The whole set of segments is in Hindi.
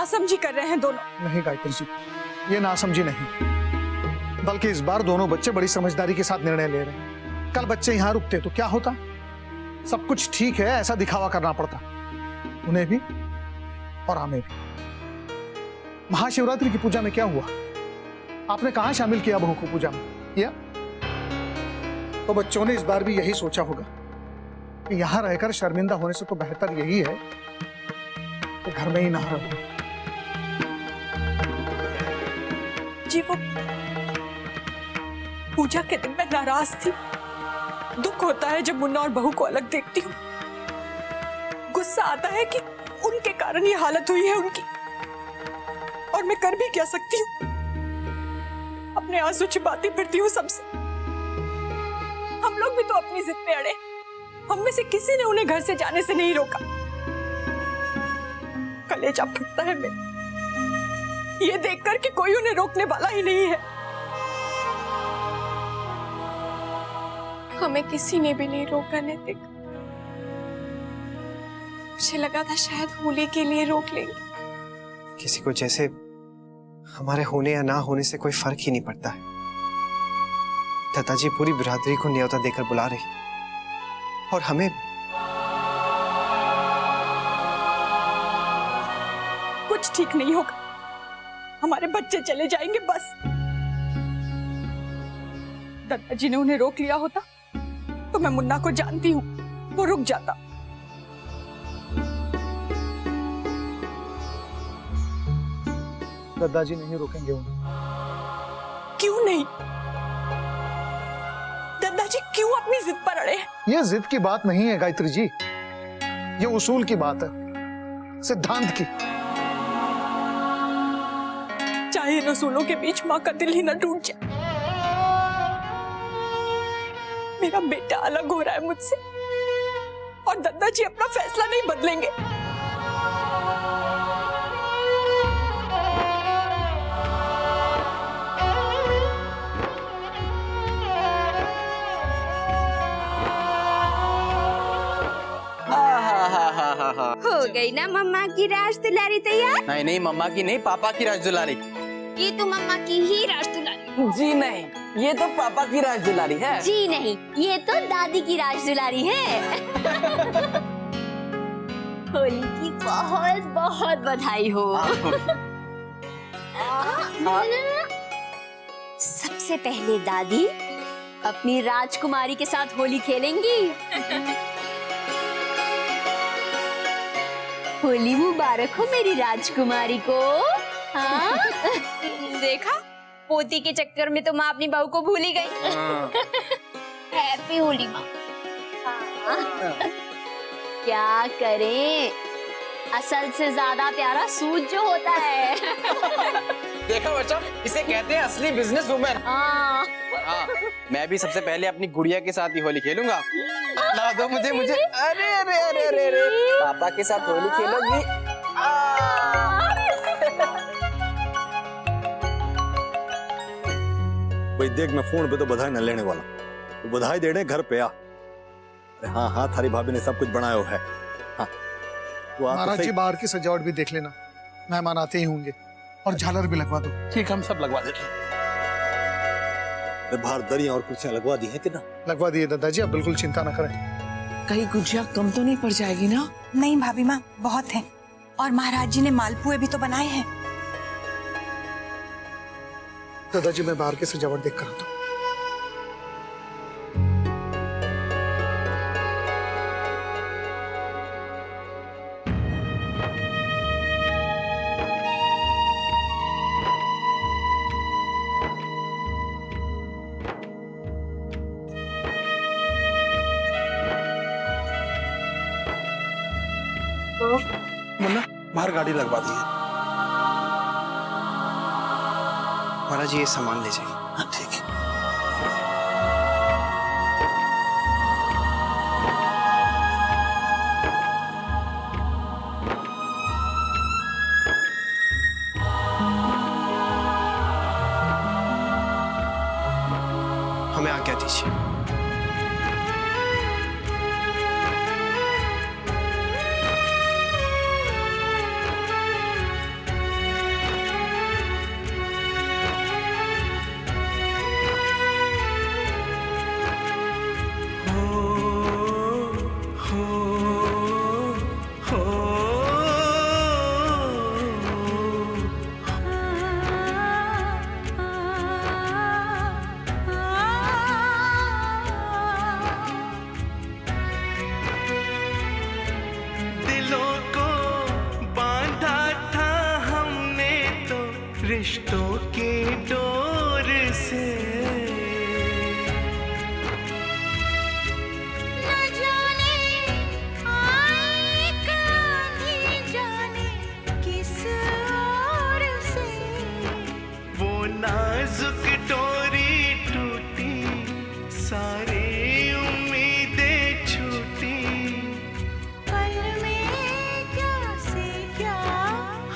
नासमझी कर रहे हैं दोनों। नहीं गायत्री जी, ये नासमझी नहीं, बल्कि इस बार दोनों बच्चे बड़ी समझदारी के साथ निर्णय ले रहे हैं। कल बच्चे यहाँ रुकते तो क्या होता? सब कुछ ठीक है ऐसा दिखावा करना पड़ता, उन्हें भी और हमें भी। महाशिवरात्रि की पूजा में क्या हुआ? आपने कहां शामिल किया बहू को पूजा में? किया? तो बच्चों ने इस बार भी यही सोचा होगा कि यहां रहकर शर्मिंदा होने से तो बेहतर यही है कि घर में ही ना रहो। जी वो पूजा के दिन मैं नाराज थी। दुख होता है जब मुन्ना और बहू को अलग देखती हूँ। गुस्सा आता है कि उनके कारण ये हालत हुई है उनकी, और मैं कर भी क्या सकती हूँ? अपने आंसू छिपाती फिरती हूँ सबसे। हम लोग भी तो अपनी जिद पे अड़े, हम में से किसी ने उन्हें घर से जाने से नहीं रोका। कलेजा फटता है मैं ये देखकर कि कोई उन्हें रोकने वाला ही नहीं है। हमें किसी ने भी नहीं रोका नैतिक। मुझे लगा था शायद होली के लिए रोक लेंगे। किसी को जैसे हमारे होने या ना होने से कोई फर्क ही नहीं पड़ता है। दादाजी पूरी बिरादरी को न्योता देकर बुला रही, और हमें कुछ ठीक नहीं होगा। हमारे बच्चे चले जाएंगे बस। दादाजी ने उन्हें रोक लिया होता तो मैं मुन्ना को जानती हूँ, वो रुक जाता। दादाजी नहीं रोकेंगे उन्हें। क्यों नहीं? दादाजी क्यों अपनी जिद पर अड़े हैं? ये जिद की बात नहीं है गायत्री जी, ये उसूल की बात है, सिद्धांत की। चाहे इन उसूलों के बीच माँ का दिल ही न टूट जाए। मेरा बेटा अलग हो रहा है मुझसे, और दादाजी अपना फैसला नहीं बदलेंगे। हो गई ना मम्मा की राज दुलारी तैयार? नहीं नहीं, मम्मा की नहीं, पापा की राज दुलारी। ये तो मम्मा की ही राज दुलारी। जी नहीं, ये तो पापा की राज दुलारी है। जी नहीं, ये तो दादी की राज दुलारी है। होली की बहुत बहुत बधाई हो। सबसे पहले दादी अपनी राजकुमारी के साथ होली खेलेंगी। होली मुबारक हो मेरी राजकुमारी को। हाँ? देखा, पोती के चक्कर में तो माँ अपनी बहू को भूल ही गई। हैप्पी होली माँ। क्या करें, असल से ज्यादा प्यारा सूट जो होता है। देखा बच्चा, इसे कहते हैं असली बिजनेस वुमेन। हाँ। मैं भी सबसे पहले अपनी गुड़िया के साथ ही होली खेलूंगा। ला दो मुझे मुझे। अरे अरे अरे अरे अरे, पापा के साथ होली खेलोगी? भाई देख, मैं फोन पे तो बधाई न लेने वाला, तो बधाई देने घर पे आ। हाँ हाँ, थारी भाभी ने सब कुछ बनाया है। हाँ तो महाराज जी बाहर की सजावट भी देख लेना, मेहमान आते ही होंगे, और झालर भी लगवा दो। ठीक, हम सब लगवा देते। बाहर दरियां और कुर्सियां लगवा दी है कि ना? लगवा दिए दादाजी, आप बिल्कुल चिंता न करें। कहीं गुजिया कम तो नहीं पड़ जाएगी ना? नहीं भाभी माँ, बहुत है, और महाराज जी ने मालपुए भी तो बनाए हैं। दादाजी मैं बाहर की सजावट देख कर आता हूँ। मुन्ना, बाहर गाड़ी लगवा दी है। महाराज ये सामान ले जाइए। हाँ ठीक है। हमें आज्ञा दीजिए। रिश्तों के डोर से। न जाने आए कहीं जाने किस ओर से, वो नाजुक डोरी टूटी, सारी उम्मीदें छूटी। पल में क्या से क्या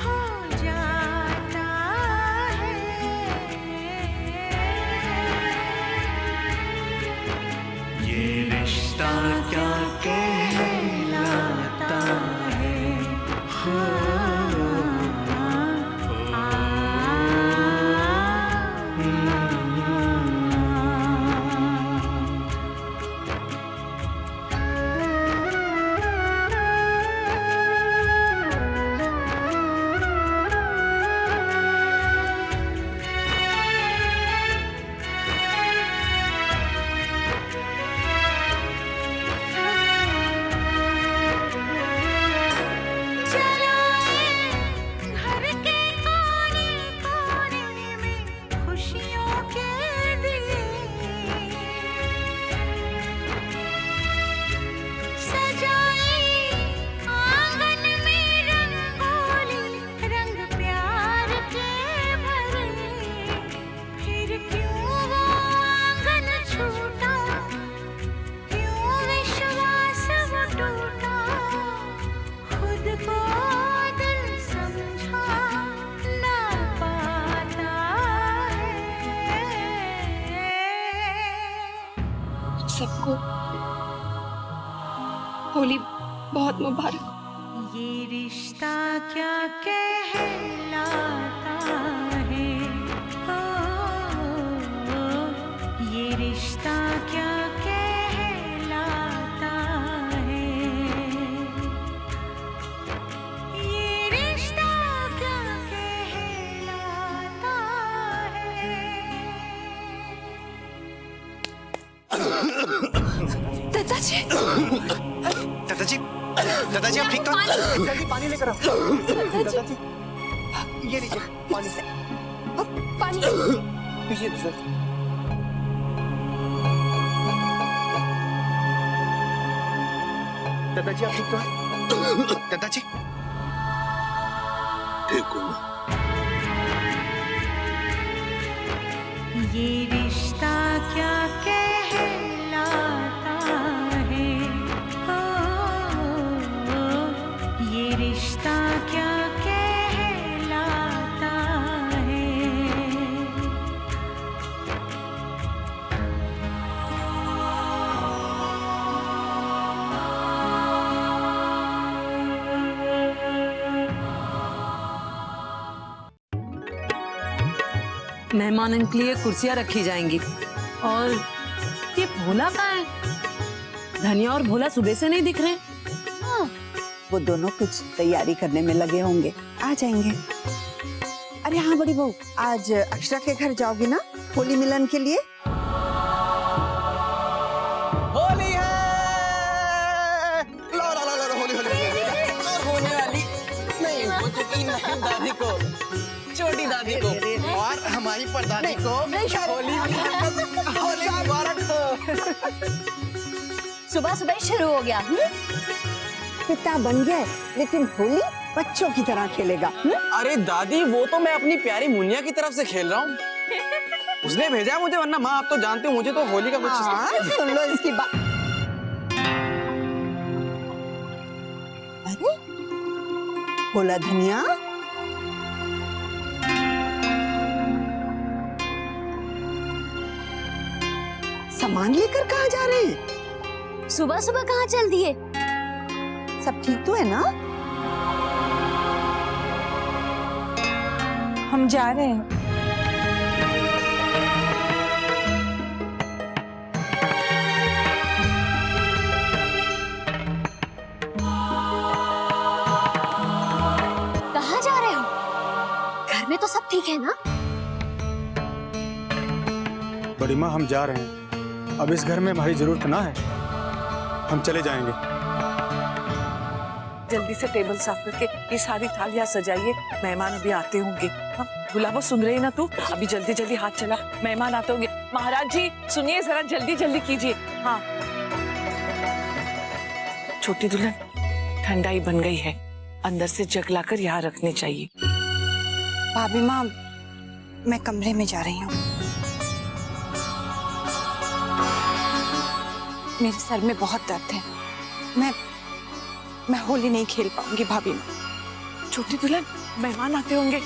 हो जाता है। ये रिश्ता क्या कहलाता है। घर के कोने कोने में खुशियों के दिए, सजाए आंगन में रंगोली, रंग प्यार के भरे। फिर क्यों वो आंगन छूटा, क्यों विश्वास वो टूटा। खुद को दिल समझा ना पाता है। सबको होली बहुत मुबारक। ये रिश्ता क्या कहलाता है। ओ, ये रिश्ता क्या कहलाता है। ये रिश्ता क्या कहलाता है। दादाजी, दादाजी, दादाजी आप ठीक तो हैं? जल्दी पानी लेकर आओ। दादाजी, ये लीजिए पानी। पानी। ये दादाजी आप ठीक तो हैं? दादाजी ठीक हूँ। ये रिश्ता क्या कहलाता है। ओ, ये रिश्ता क्या कहलाता है। मेहमानों के लिए कुर्सियां रखी जाएंगी। और ये भोला कहाँ है? धनिया और भोला सुबह से नहीं दिख रहे। हाँ, वो दोनों कुछ तैयारी करने में लगे होंगे, आ जाएंगे। अरे हाँ बड़ी बहू, आज अक्षरा के घर जाओगी ना होली मिलन के लिए? होली है। लो लो लो लो, होली होली और होने वाली नहीं हो चुकी नहीं दादी को, छोटी दादी को और हमारी परदादी को होली होली मुबारक हो। सुबह सुबह शुरू हो गया। पिता बन गया, लेकिन होली बच्चों की तरह खेलेगा। अरे दादी, वो तो मैं अपनी प्यारी मुनिया की तरफ से खेल रहा हूँ। उसने भेजा मुझे, वरना माँ आप तो जानते हो मुझे तो होली का कुछ। हाँ, सुन लो इसकी बात। अरे भोला धनिया, सामान लेकर कहाँ जा रहे हैं? सुबह सुबह कहाँ चल दिए? सब ठीक तो है ना? हम जा रहे हैं। कहाँ जा रहे हो? घर में तो सब ठीक है ना? बड़ी माँ हम जा रहे हैं, अब इस घर में हमारी जरूरत ना है, हम चले जाएंगे। जल्दी से टेबल साफ करके ये सारी थालियां सजाइए, मेहमान अभी आते होंगे। हाँ, गुलाबो सुन रही ना तू? अभी जल्दी जल्दी हाथ चला, मेहमान आते होंगे। महाराज जी सुनिए, जरा जल्दी जल्दी कीजिए। हाँ छोटी दुल्हन, ठंडाई बन गई है, अंदर से जग लाकर यहाँ रखने चाहिए। भाभी माँ, मैं कमरे में जा रही हूँ। मेरे सर में बहुत दर्द है, मैं होली नहीं खेल पाऊंगी भाभी माँ। छोटी दुल्हन, मेहमान आते होंगे।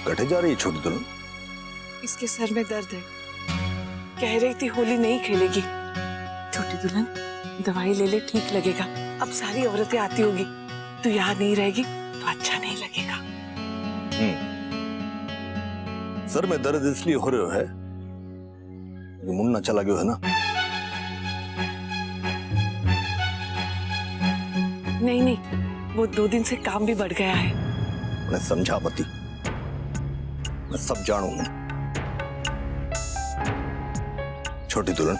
कटे जा रही है छोटी दुल्हन? इसके सर में दर्द है, कह रही थी होली नहीं खेलेगी। छोटी दुल्हन, दवाई ले ले, ठीक लगेगा। अब सारी औरतें आती होगी, तू यहाँ नहीं रहेगी तो अच्छा नहीं लगेगा। सर में दर्द इसलिए हो रहा है कि मुन्ना चला गया है ना? नहीं नहीं, वो 2 दिन से काम भी बढ़ गया है। मैं समझा मती, मैं सब जानूंगा। छोटी दुल्हन,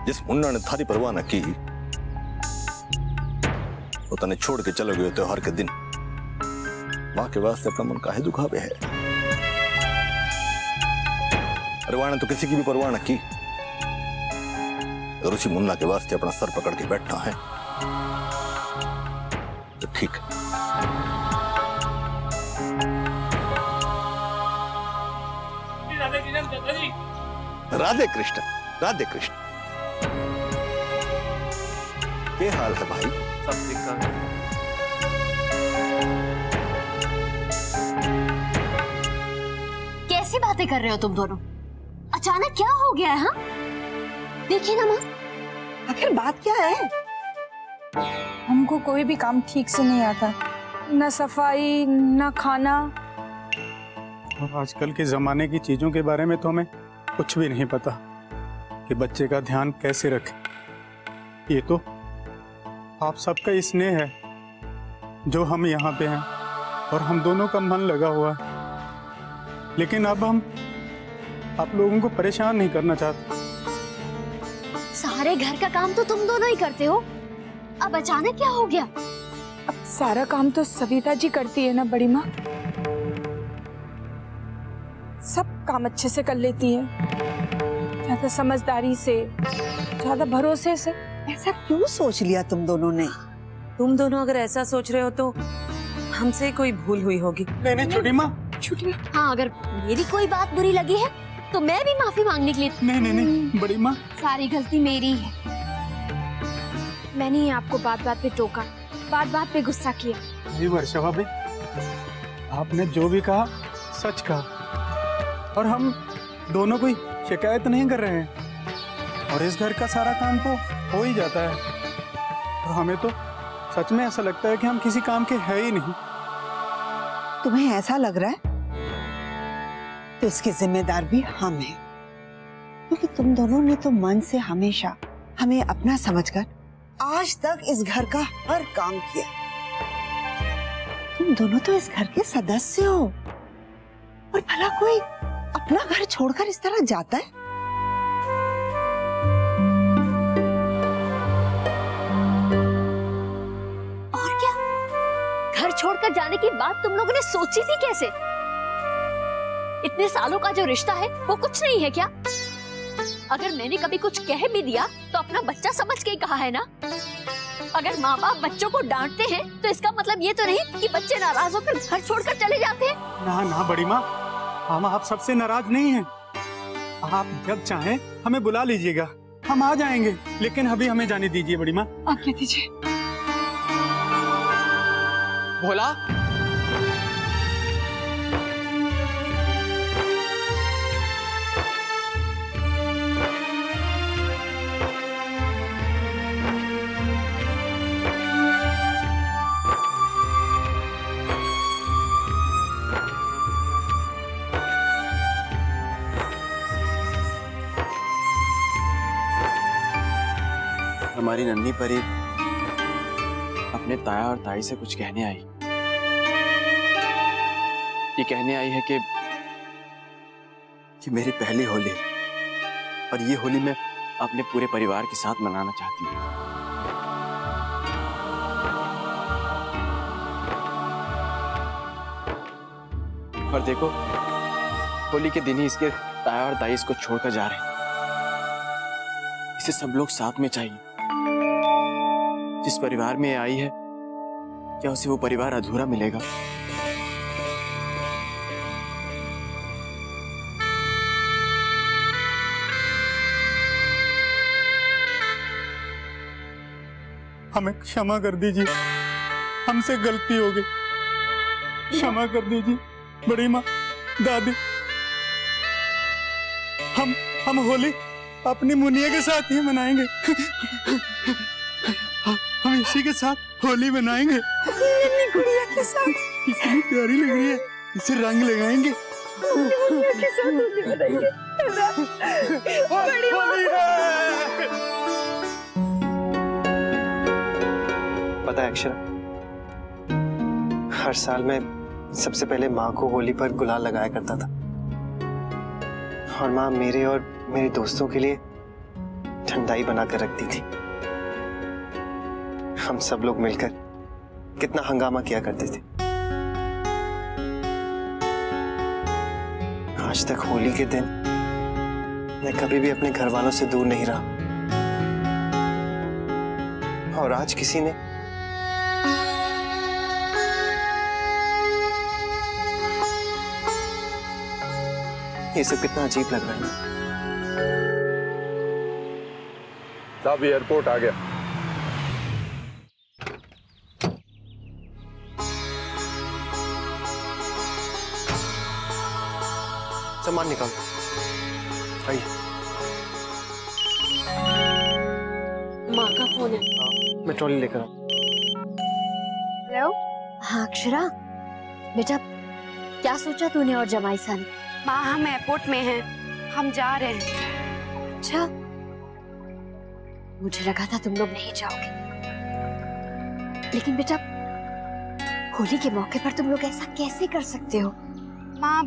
जिस मुन्ना ने थारी परवाह न की, वो तने छोड़ के चले गए त्योहार के दिन। मां के वास्ते अपना मन काहे दुखावे है? अरे वाने तो किसी की भी परवाह न की, और उसी मुन्ना के वास्ते अपना सर पकड़ के बैठना है तो ठीक है। राधे कृष्ण, राधे कृष्ण। क्या हाल है भाई? सब ठीक ठाक है। कैसी बातें कर रहे हो तुम दोनों? अचानक क्या हो गया है? हाँ देखिए ना माँ, आखिर बात क्या है? हमको कोई भी काम ठीक से नहीं आता, न सफाई न खाना। और आजकल के जमाने की चीजों के बारे में तो हमें कुछ भी नहीं पता कि बच्चे का ध्यान कैसे रखें। ये तो आप सबका स्नेह है जो हम यहाँ पे हैं, और हम दोनों का मन लगा हुआ है। लेकिन अब हम आप लोगों को परेशान नहीं करना चाहते। सारे घर का काम तो तुम दोनों ही करते हो, अब अचानक क्या हो गया? अब सारा काम तो सविता जी करती है ना बड़ी माँ, सब काम अच्छे से कर लेती है, ज्यादा समझदारी से, ज्यादा भरोसे से। ऐसा क्यों सोच लिया तुम दोनों ने? तुम दोनों अगर ऐसा सोच रहे हो तो हमसे कोई भूल हुई होगी। नहीं नहीं छोटी माँ, हाँ, अगर मेरी कोई बात बुरी लगी है तो मैं भी माफी मांगने के लिए। नहीं नहीं नहीं बड़ी माँ, सारी गलती मेरी है। मैंने ही आपको बात बात पे टोका, बात बात पे गुस्सा किया। नहीं वर्षा भाभी, आपने जो भी कहा सच कहा, और हम दोनों कोई शिकायत नहीं कर रहे हैं, और इस घर का सारा काम तो हो ही जाता है, और हमें तो सच में ऐसा लगता है कि हम किसी काम के है ही नहीं। तुम्हें ऐसा लग रहा है तो इसके जिम्मेदार भी हम हैं, क्योंकि तुम दोनों ने तो मन से हमेशा हमें अपना समझकर आज तक इस घर का हर काम किया। तुम दोनों तो इस घर के सदस्य हो, और भला कोई अपना घर छोड़कर इस तरह जाता है? और क्या, घर छोड़कर जाने की बात तुम लोगों ने सोची थी कैसे? इतने सालों का जो रिश्ता है वो कुछ नहीं है क्या? अगर मैंने कभी कुछ कह भी दिया तो अपना बच्चा समझ के कहा है ना। अगर माँ बाप बच्चों को डांटते हैं तो इसका मतलब ये तो नहीं कि बच्चे नाराज होकर घर छोड़कर चले जाते हैं। ना ना बड़ी माँ, हम आप सबसे नाराज नहीं हैं। आप जब चाहें हमें बुला लीजिएगा, हम आ जाएंगे, लेकिन अभी हमें जाने दीजिए बड़ी माँ। आज्ञा दीजिए। भोला, हमारी नन्ही परी अपने ताया और ताई से कुछ कहने आई। ये कहने आई है कि मेरी पहली होली है, और ये होली मैं अपने पूरे परिवार के साथ मनाना चाहती हूँ। और देखो, होली के दिन ही इसके ताया और ताई इसको छोड़कर जा रहे हैं। इसे सब लोग साथ में चाहिए। जिस परिवार में ये आई है, क्या उसे वो परिवार अधूरा मिलेगा? हमें क्षमा कर दीजिए, हमसे गलती हो गई, क्षमा कर दीजिए बड़ी माँ, दादी। हम होली अपनी मुनिया के साथ ही मनाएंगे। हम इसी के साथ होली मनाएंगे। गुड़िया के साथ इतनी प्यारी लग रही है, इसे रंग लगाएंगे। गुड़िया के साथ होली मनाएंगे। पता है अक्षरा, हर साल मैं सबसे पहले माँ को होली पर गुलाल लगाया करता था, और माँ मेरे और मेरे दोस्तों के लिए ठंडाई बनाकर रखती थी। हम सब लोग मिलकर कितना हंगामा किया करते थे। आज तक होली के दिन मैं कभी भी अपने घर वालों से दूर नहीं रहा, और आज किसी ने ये सब कितना अजीब लग रहा है। साहब एयरपोर्ट आ गया। सामान निकालो, आइए। माँ का फोन है। मैं ट्रॉली लेकर आऊं। हेलो। हाँ अक्षरा, बेटा क्या सोचा तूने और जमाई सा ने? माँ हम एयरपोर्ट में हैं, हम जा रहे हैं। अच्छा, मुझे लगा था तुम लोग नहीं जाओगे, लेकिन बेटा होली के मौके पर तुम लोग ऐसा कैसे कर सकते हो? माँ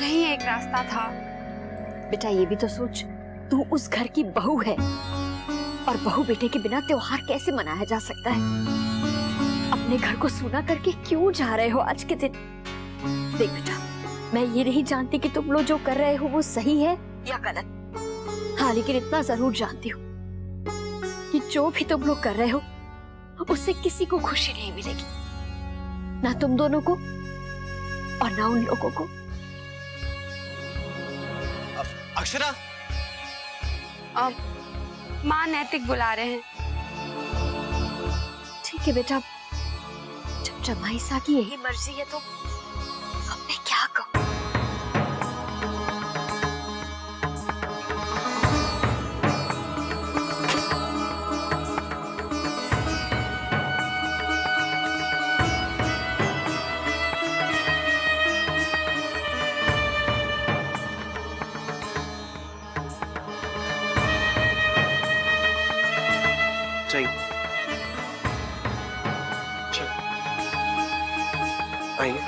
यही एक रास्ता था। बेटा ये भी तो सोच, तू उस घर की बहू है, और बहू बेटे के बिना त्योहार कैसे मनाया जा सकता है? अपने घर को सूना करके क्यों जा रहे हो आज के दिन? देख बेटा, मैं ये नहीं जानती कि तुम लोग जो कर रहे हो वो सही है या गलत। हाँ, लेकिन इतना जरूर जानती हूँ कि जो भी तुम लोग कर रहे हो उससे किसी को खुशी नहीं मिलेगी, ना तुम दोनों को और ना उन लोगों को। अक्षरा, माँ नैतिक बुला रहे हैं। ठीक है बेटा, जब जमाई सा की यही मर्जी है तो अब मैं क्या कहूँ? चाहिए। चल, आइए।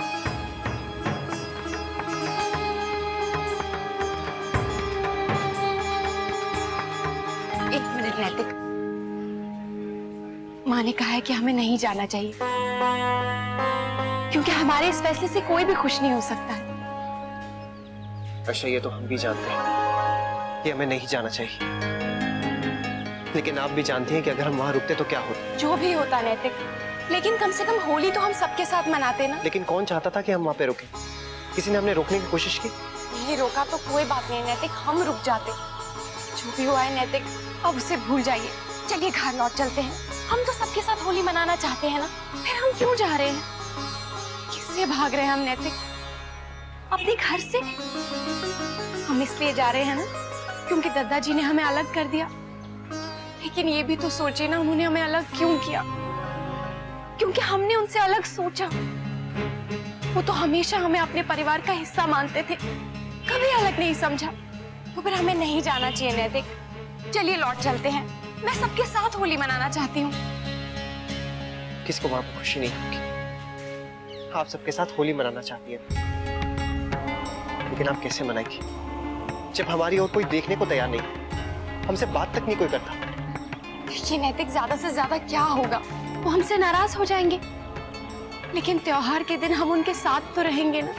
एक मिनट नैतिक, माँ ने कहा है कि हमें नहीं जाना चाहिए, क्योंकि हमारे इस फैसले से कोई भी खुश नहीं हो सकता है। अच्छा, ये तो हम भी जानते हैं कि हमें नहीं जाना चाहिए, लेकिन आप भी जानती हैं कि अगर हम वहां रुकते तो क्या होता। जो भी होता नैतिक, लेकिन कम से कम होली तो हम सबके साथ मनाते ना। लेकिन कौन चाहता था कि हम वहां पे रुके? किसी ने हमें रोकने की कोशिश की? नहीं रोका तो कोई बात नहीं नैतिक, हम रुक जाते। जो भी हुआ है नैतिक, अब उसे भूल जाइए। चलिए घर लौट चलते हैं। हम तो सबके साथ होली मनाना चाहते हैं ना, फिर हम क्यों जा रहे हैं? किससे भाग रहे हैं हम नैतिक? अपने घर से। हम इसलिए जा रहे हैं ना क्योंकि दादाजी ने हमें अलग कर दिया, लेकिन ये भी तो सोचे ना उन्होंने हमें अलग क्यों किया? क्योंकि हमने उनसे अलग सोचा। वो तो हमेशा हमें अपने परिवार का हिस्सा मानते थे, कभी अलग नहीं समझा। तो फिर हमें नहीं जाना चाहिए नैतिक। चलिए लौट चलते हैं, मैं सबके साथ होली मनाना चाहती हूँ। किसको वहां पर खुशी नहीं होगी? आप सबके साथ होली मनाना चाहती हैं, लेकिन आप कैसे मनाएंगी जब हमारी ओर कोई देखने को तैयार नहीं, हमसे बात तक नहीं कोई करता? देखिए नैतिक, ज्यादा से ज्यादा क्या होगा, वो हमसे नाराज हो जाएंगे, लेकिन त्योहार के दिन हम उनके साथ तो रहेंगे ना।